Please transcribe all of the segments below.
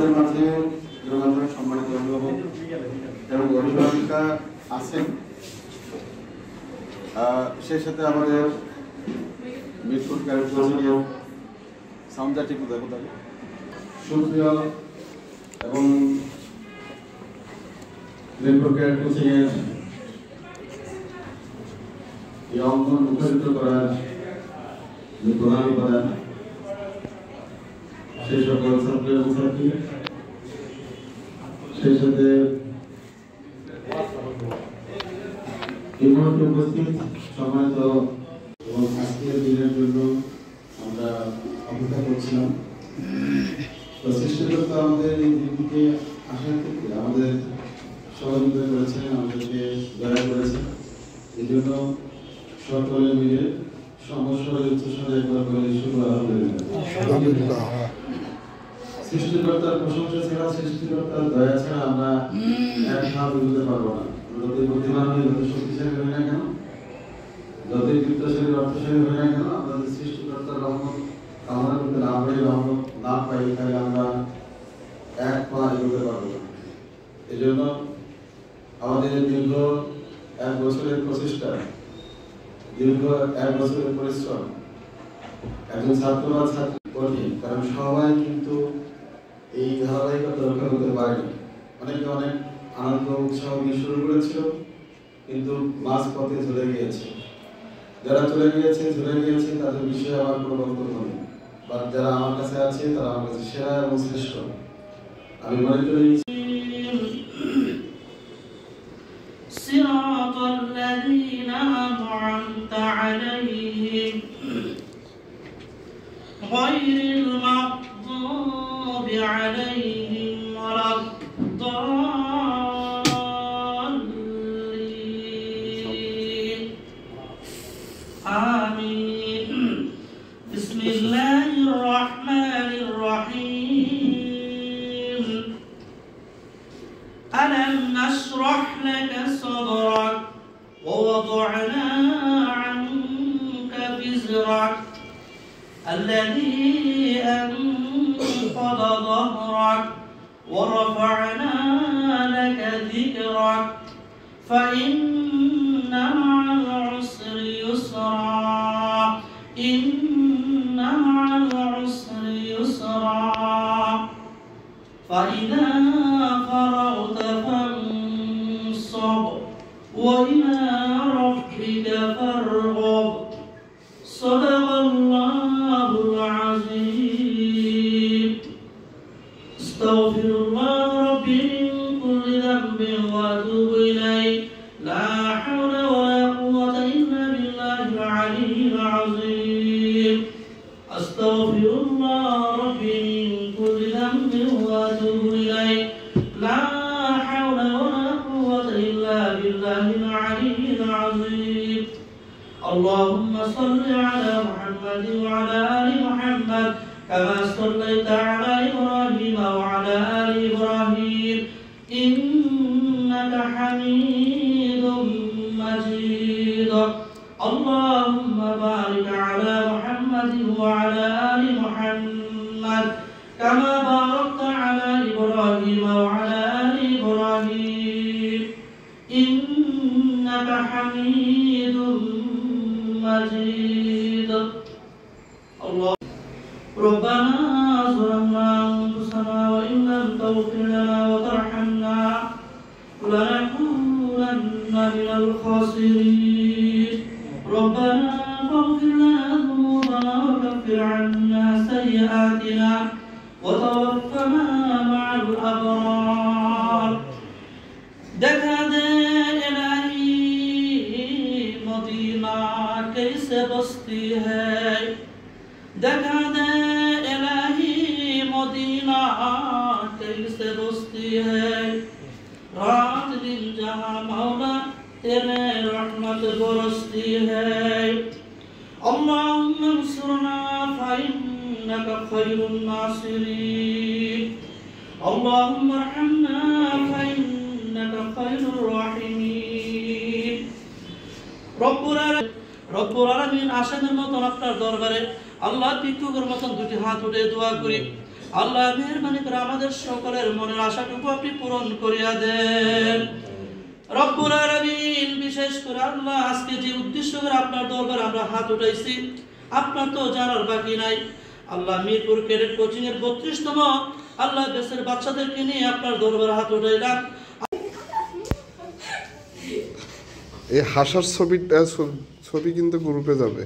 আমাদের মাঝে যোগাযোগ সম্মানিত অভিভাবক এবং অভিভাবিকা আছেন, সেই সাথে আমাদের মিরপুর ক্যারেট কোচিংয়ের সাউন্ডটা ঠিক দেখো থাকে সুপ্রিয় এবং মিরপুর ক্যারেট কোচিংয়ের এই অঙ্গন মুখরিত করার যে প্রধান উপাদান সেই সকল ছাত্র এবং ছাত্রী, সেই সাথে এই মুহূর্তে উপস্থিত সম্মানিত এবং আজকের দিনের জন্য আমরা অপেক্ষা করছিলাম। তো সৃষ্টিকর্তা আমাদের এই দিনটিকে আসার ক্ষেত্রে আমাদের সহযোগিতা করেছেন, আমাদেরকে দয়া করেছেন। এই জন্য সকলে মিলে সমস্যার উচ্চস্বরে একবার বলে শুরু আলহামদুলিল্লাহ। সৃষ্টিকর্তার প্রশংসা ছাড়া, সৃষ্টিকর্তার দয়া ছাড়া আমরা এক হাত এগোতে পারবো না। যতই বুদ্ধিমান হই, যত শক্তিশালী হই না কেন, যতই বিত্তশালী অর্থশালী হই না কেন, আমরা যদি সৃষ্টিকর্তার রহমত কামনা করতে না পারি, রহমত না পাই, তাহলে আমরা এক পা এগোতে পারবো না। এই জন্য আমাদের দীর্ঘ 1 বছরের প্রচেষ্টা, দীর্ঘ 1 বছরের পরিশ্রম, একজন ছাত্র বা ছাত্রী কঠিন, কারণ সবাই কিন্তু এই ধারাবাহিকতা রক্ষা করতে পারেনি। অনেকে অনেক আনন্দ উৎসাহ দিয়ে শুরু করেছিল, কিন্তু মাঝপথে চলে গিয়েছে। যারা চলে গিয়েছে তাদের বিষয়ে আমার কোনো বক্তব্য নেই, বা যারা আমার কাছে আছে তারা আমার কাছে সেরা এবং শ্রেষ্ঠ। আমি মনে করি صراط الذين أنعمت عليهم غير المغضوب عليهم ولا الضالين آمين. بسم الله الرحمن الرحيم. ألم نشرح لك صدرك ووضعنا عنك وزرك الذي أنقض ظهرك ورفعنا لك ذكرك فإن مع العسر يسرا إن مع العسر يسرا فإذا فرغت فانصب وإلى ربك فارغب. صدق الله العظيم. استغفر الله ربي من كل ذنب وأتوب إليه. لا حول ولا قوة إلا بالله العلي العظيم. استغفر الله ربي من كل ذنب وأتوب إليه. لا حول ولا قوة إلا بالله العلي العظيم. اللهم صل على محمد وعلى آل محمد كما صليت على إبراهيم وعلى آل إبراهيم إنك حميد مجيد. اللهم بارك على محمد وعلى آل محمد كما باركت على إبراهيم وعلى آل إبراهيم إنك حميد مجيد. الله ربنا ظلمنا أنفسنا وإن لم تغفر لنا وترحمنا لنكونن من الخاسرين. ربنا فاغفر لنا ذنوبنا وكفر عنا سيئاتنا وتوفنا مع الأبرار. देखा दे इलाही मदीना कैसे बसती है, देखा दे इलाही मदीना कैसे बसती है। रात दिन जहाँ मौला तेरे रहमत बरसती है। अल्लाहुम्मा अंसुरना फइन्नका खैरुन नासिरीन। अल्लाहुम्मा अर्हमना फइन्नका खैरुर राहिमीन। রব্বুল আলামিন আসাদের মতন আপনার দরবারে আল্লাহ ভিক্ষুকের মতন দুটি হাত উঠে দোয়া করি। আল্লাহ মেহেরবানি করে আমাদের সকলের মনের আশাটুকু আপনি পূরণ করিয়া দেন রব্বুল আলামিন। বিশেষ করে আল্লাহ আজকে যে উদ্দেশ্য করে আপনার দরবারে আমরা হাত উঠাইছি আপনার তো জানার বাকি নাই। আল্লাহ মিরপুর ক্যাডেট কোচিং এর 32তম আল্লাহ দেশের বাচ্চাদেরকে নিয়ে আপনার দরবারে হাত উঠাইলাম। এই হাসার ছবি কিন্তু গ্রুপে যাবে।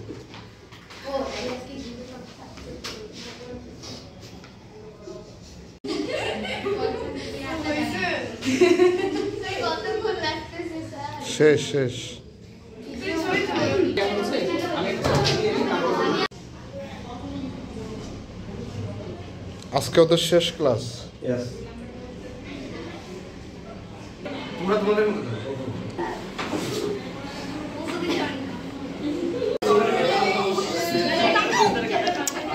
শেষ শেষ আজকে ওদের শেষ ক্লাস।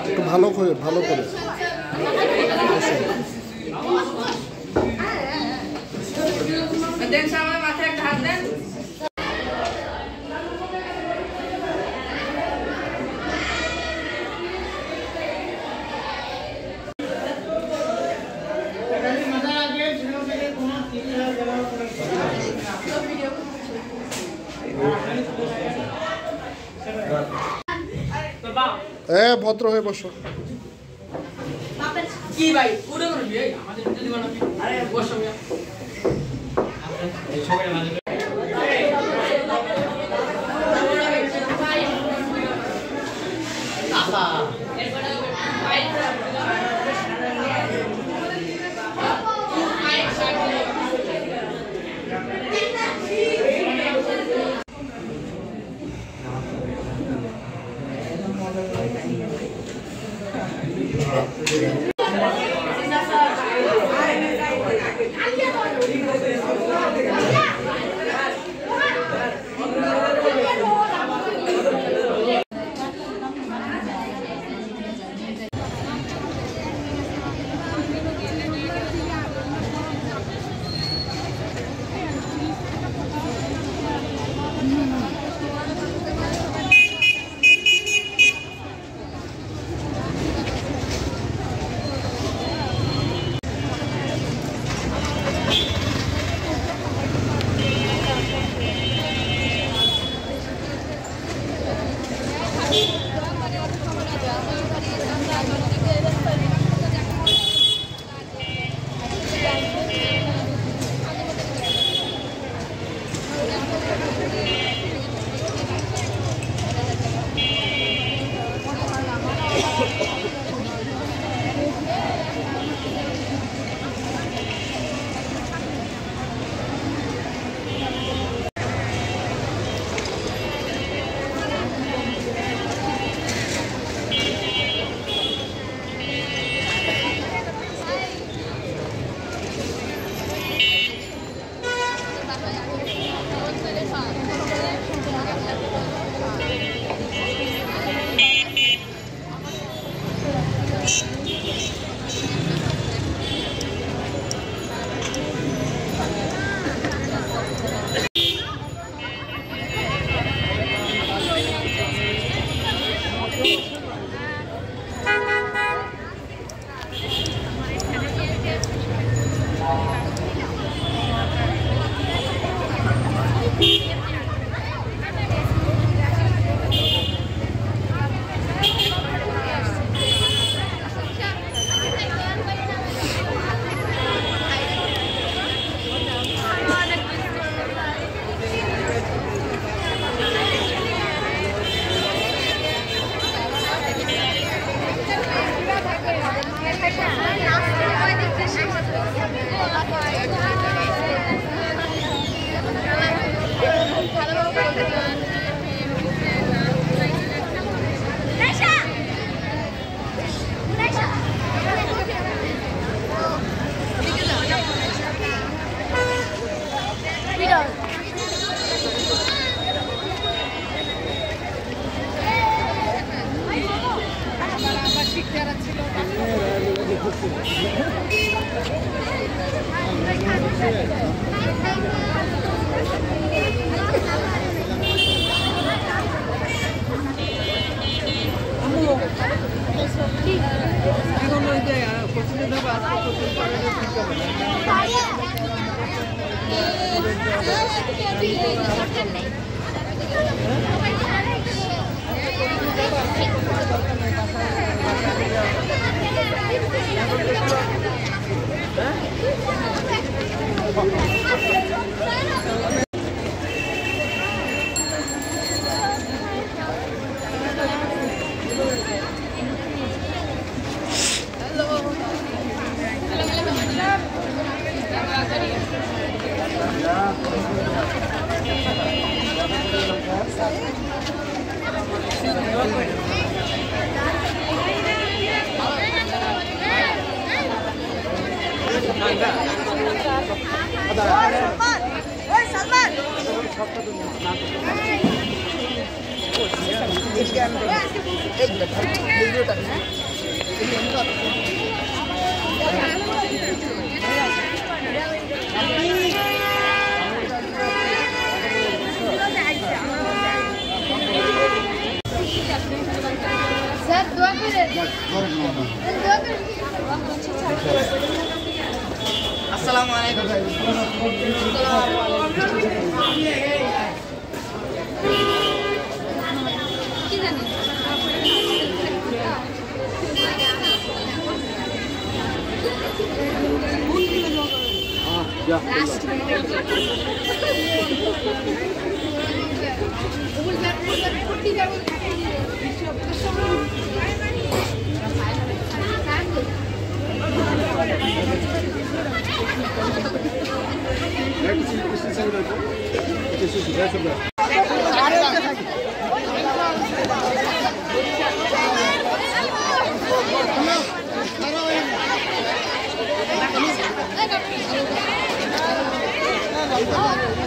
একটু ভালো করে দেন সামনে মাথায় একটা হাত দেন। ভদ্র হয়ে বসো। কি ভাই পুরো করে দিই আমাদের যদি বানাবি। আরে বসো মিয়া। এই সবাই মানে আহা এরপরে ভাই স্যার দোয়া করেন দোয়া করেন আসসালামু আলাইকুম কি জানেন Oh,